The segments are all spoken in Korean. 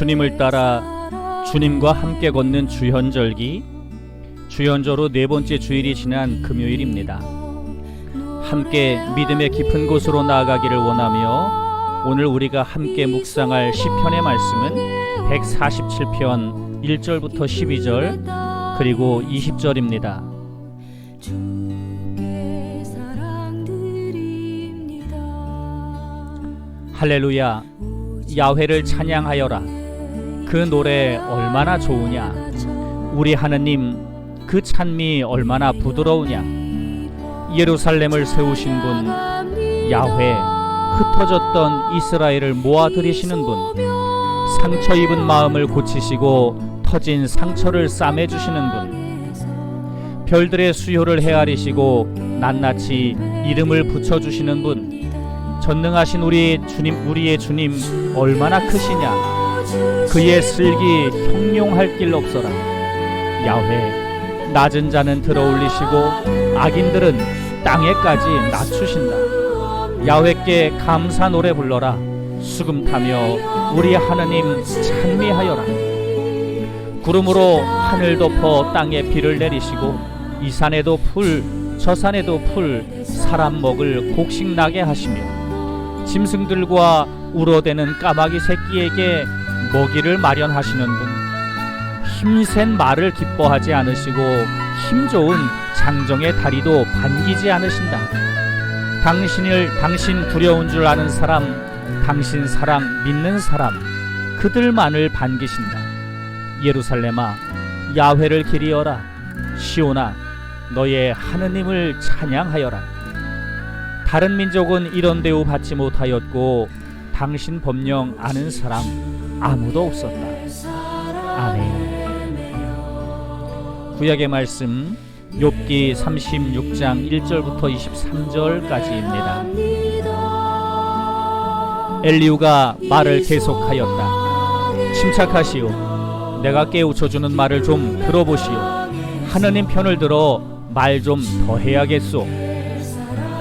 주님을 따라 주님과 함께 걷는 주현절기, 주현절로 네 번째 주일이 지난 금요일입니다. 함께 믿음의 깊은 곳으로 나아가기를 원하며 오늘 우리가 함께 묵상할 시편의 말씀은 147편 1절부터 12절 그리고 20절입니다. 할렐루야, 야훼를 찬양하여라. 그 노래 얼마나 좋으냐. 우리 하느님, 그 찬미 얼마나 부드러우냐. 예루살렘을 세우신 분, 야훼, 흩어졌던 이스라엘을 모아들이시는 분, 상처 입은 마음을 고치시고 터진 상처를 싸매주시는 분, 별들의 수요를 헤아리시고 낱낱이 이름을 붙여주시는 분, 전능하신 우리의 주님 얼마나 크시냐. 그의 슬기 형용할 길 없어라. 야훼, 낮은 자는 들어올리시고 악인들은 땅에까지 낮추신다. 야훼께 감사 노래 불러라. 수금 타며 우리 하느님 찬미하여라. 구름으로 하늘 덮어 땅에 비를 내리시고 이 산에도 풀 저 산에도 풀 사람 먹을 곡식 나게 하시며 짐승들과 울어대는 까마귀 새끼에게 먹이를 마련하시는 분, 힘센 말을 기뻐하지 않으시고 힘 좋은 장정의 다리도 반기지 않으신다. 당신 두려운 줄 아는 사람, 당신 사랑 믿는 사람, 그들만을 반기신다. 예루살렘아, 야훼를 기리어라. 시온아, 너의 하느님을 찬양하여라. 다른 민족은 이런 대우 받지 못하였고 당신 법령 아는 사람 아무도 없었다. 아멘. 구약의 말씀 욥기 36장 1절부터 23절까지입니다. 엘리후가 말을 계속하였다. 침착하시오. 내가 깨우쳐주는 말을 좀 들어보시오. 하느님 편을 들어 말 좀 더 해야겠소.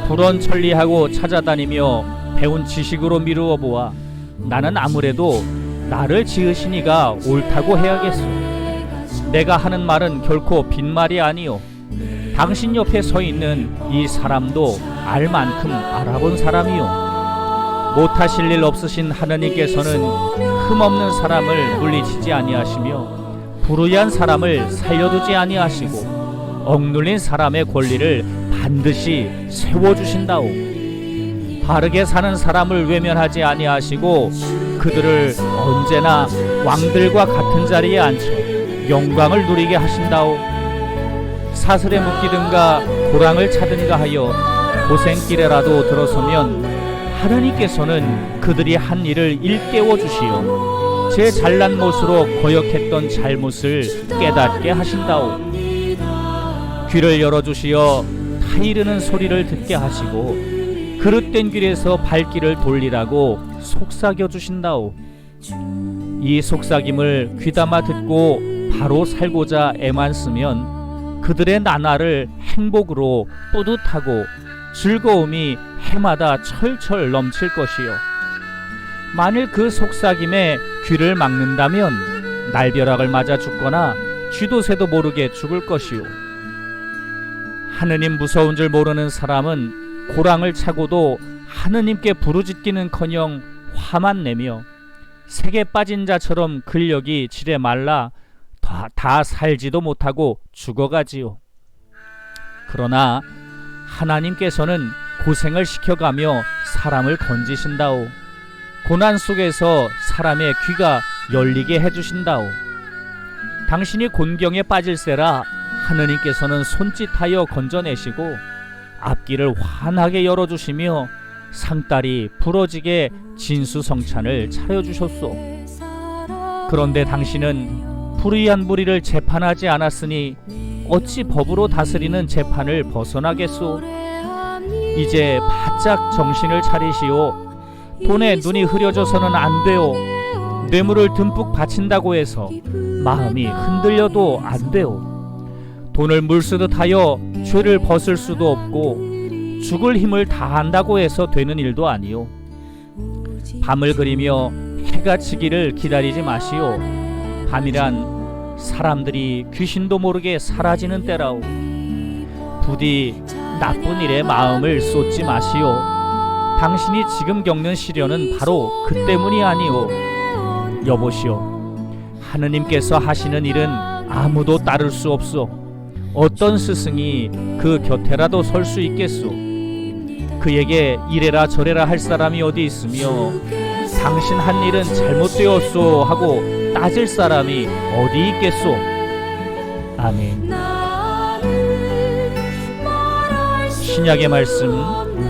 불언천리하고 찾아다니며 배운 지식으로 미루어 보아 나는 아무래도 나를 지으시니가 옳다고 해야겠소. 내가 하는 말은 결코 빈말이 아니오. 당신 옆에 서 있는 이 사람도 알 만큼 알아본 사람이오. 못하실 일 없으신 하느님께서는 흠없는 사람을 물리치지 아니하시며 불의한 사람을 살려두지 아니하시고 억눌린 사람의 권리를 반드시 세워주신다오. 바르게 사는 사람을 외면하지 아니하시고 그들을 언제나 왕들과 같은 자리에 앉혀 영광을 누리게 하신다오. 사슬에 묶이든가 고랑을 차든가 하여 고생길에라도 들어서면 하느님께서는 그들이 한 일을 일깨워 주시어 제 잘난 못으로 거역했던 잘못을 깨닫게 하신다오. 귀를 열어주시어 타이르는 소리를 듣게 하시고 그릇된 길에서 발길을 돌리라고 속삭여 주신다오. 이 속삭임을 귀담아 듣고 바로 살고자 애만 쓰면 그들의 나날을 행복으로 뿌듯하고 즐거움이 해마다 철철 넘칠 것이요. 만일 그 속삭임에 귀를 막는다면 날벼락을 맞아 죽거나 쥐도 새도 모르게 죽을 것이요. 하느님 무서운 줄 모르는 사람은 고랑을 차고도 하느님께 부르짖기는커녕 화만 내며 색에 빠진 자처럼 근력이 질에 말라 다 살지도 못하고 죽어가지요. 그러나 하나님께서는 고생을 시켜가며 사람을 건지신다오. 고난 속에서 사람의 귀가 열리게 해주신다오. 당신이 곤경에 빠질세라 하느님께서는 손짓하여 건져내시고 앞길을 환하게 열어주시며 상다리 부러지게 진수성찬을 차려주셨소. 그런데 당신은 불의한 무리를 재판하지 않았으니 어찌 법으로 다스리는 재판을 벗어나겠소. 이제 바짝 정신을 차리시오. 돈에 눈이 흐려져서는 안 돼요. 뇌물을 듬뿍 바친다고 해서 마음이 흔들려도 안 돼요. 돈을 물쓰듯 하여 죄를 벗을 수도 없고 죽을 힘을 다한다고 해서 되는 일도 아니요. 밤을 그리며 해가 지기를 기다리지 마시오. 밤이란 사람들이 귀신도 모르게 사라지는 때라오. 부디 나쁜 일에 마음을 쏟지 마시오. 당신이 지금 겪는 시련은 바로 그 때문이 아니오. 여보시오, 하느님께서 하시는 일은 아무도 따를 수 없소. 어떤 스승이 그 곁에라도 설 수 있겠소. 그에게 이래라 저래라 할 사람이 어디 있으며 당신 한 일은 잘못되었소 하고 따질 사람이 어디 있겠소. 아멘. 신약의 말씀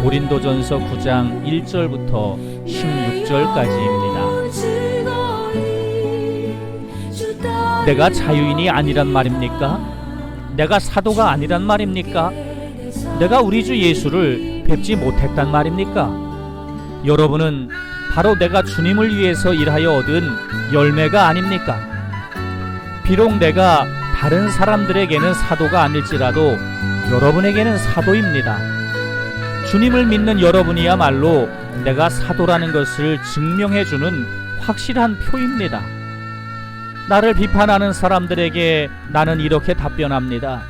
고린도전서 9장 1절부터 16절까지입니다. 내가 자유인이 아니란 말입니까? 내가 사도가 아니란 말입니까? 내가 우리 주 예수를 뵙지 못했단 말입니까? 여러분은 바로 내가 주님을 위해서 일하여 얻은 열매가 아닙니까? 비록 내가 다른 사람들에게는 사도가 아닐지라도 여러분에게는 사도입니다. 주님을 믿는 여러분이야말로 내가 사도라는 것을 증명해주는 확실한 표입니다. 나를 비판하는 사람들에게 나는 이렇게 답변합니다.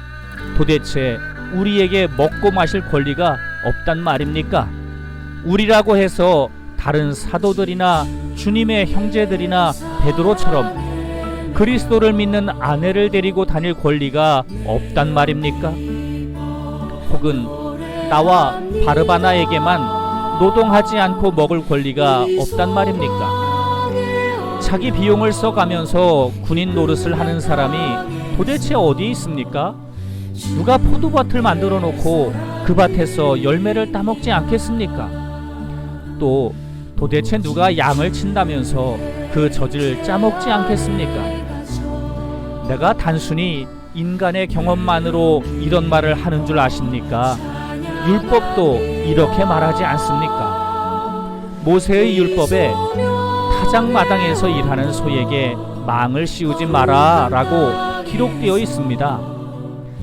도대체 우리에게 먹고 마실 권리가 없단 말입니까? 우리라고 해서 다른 사도들이나 주님의 형제들이나 베드로처럼 그리스도를 믿는 아내를 데리고 다닐 권리가 없단 말입니까? 혹은 나와 바르바나에게만 노동하지 않고 먹을 권리가 없단 말입니까? 자기 비용을 써가면서 군인 노릇을 하는 사람이 도대체 어디 있습니까? 누가 포도밭을 만들어 놓고 그 밭에서 열매를 따먹지 않겠습니까? 또 도대체 누가 양을 친다면서 그 젖을 짜먹지 않겠습니까? 내가 단순히 인간의 경험만으로 이런 말을 하는 줄 아십니까? 율법도 이렇게 말하지 않습니까? 모세의 율법에 타작마당에서 일하는 소에게 망을 씌우지 마라 라고 기록되어 있습니다.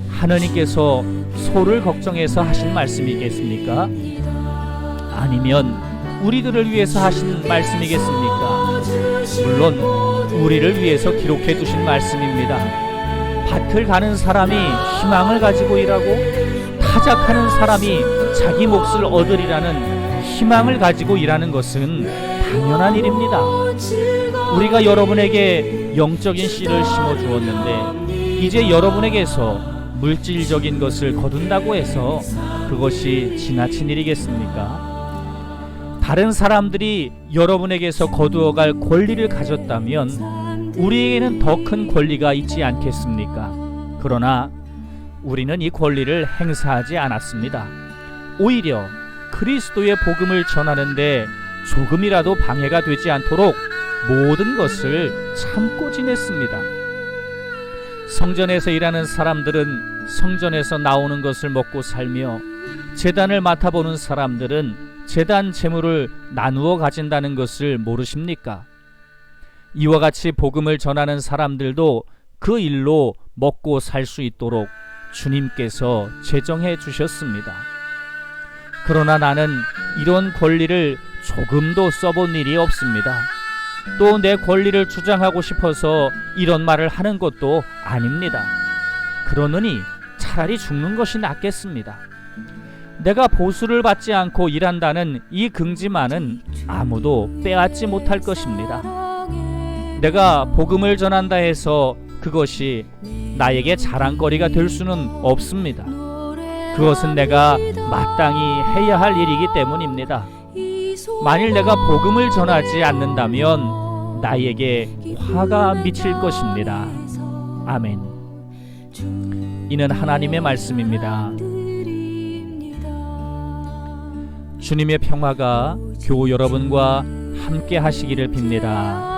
하느님께서 소를 걱정해서 하신 말씀이겠습니까? 아니면 우리들을 위해서 하신 말씀이겠습니까? 물론 우리를 위해서 기록해 두신 말씀입니다. 밭을 가는 사람이 희망을 가지고 일하고 타작하는 사람이 자기 몫을 얻으리라는 희망을 가지고 일하는 것은 당연한 일입니다. 우리가 여러분에게 영적인 씨를 심어 주었는데 이제 여러분에게서 물질적인 것을 거둔다고 해서 그것이 지나친 일이겠습니까? 다른 사람들이 여러분에게서 거두어갈 권리를 가졌다면 우리에게는 더 큰 권리가 있지 않겠습니까? 그러나 우리는 이 권리를 행사하지 않았습니다. 오히려 그리스도의 복음을 전하는데 조금이라도 방해가 되지 않도록 모든 것을 참고 지냈습니다. 성전에서 일하는 사람들은 성전에서 나오는 것을 먹고 살며 제단을 맡아보는 사람들은 제단 재물을 나누어 가진다는 것을 모르십니까? 이와 같이 복음을 전하는 사람들도 그 일로 먹고 살 수 있도록 주님께서 제정해 주셨습니다. 그러나 나는 이런 권리를 조금도 써본 일이 없습니다. 또 내 권리를 주장하고 싶어서 이런 말을 하는 것도 아닙니다. 그러느니 차라리 죽는 것이 낫겠습니다. 내가 보수를 받지 않고 일한다는 이 긍지만은 아무도 빼앗지 못할 것입니다. 내가 복음을 전한다 해서 그것이 나에게 자랑거리가 될 수는 없습니다. 그것은 내가 마땅히 해야 할 일이기 때문입니다. 만일 내가 복음을 전하지 않는다면 나에게 화가 미칠 것입니다. 아멘. 이는 하나님의 말씀입니다. 주님의 평화가 교우 여러분과 함께 하시기를 빕니다.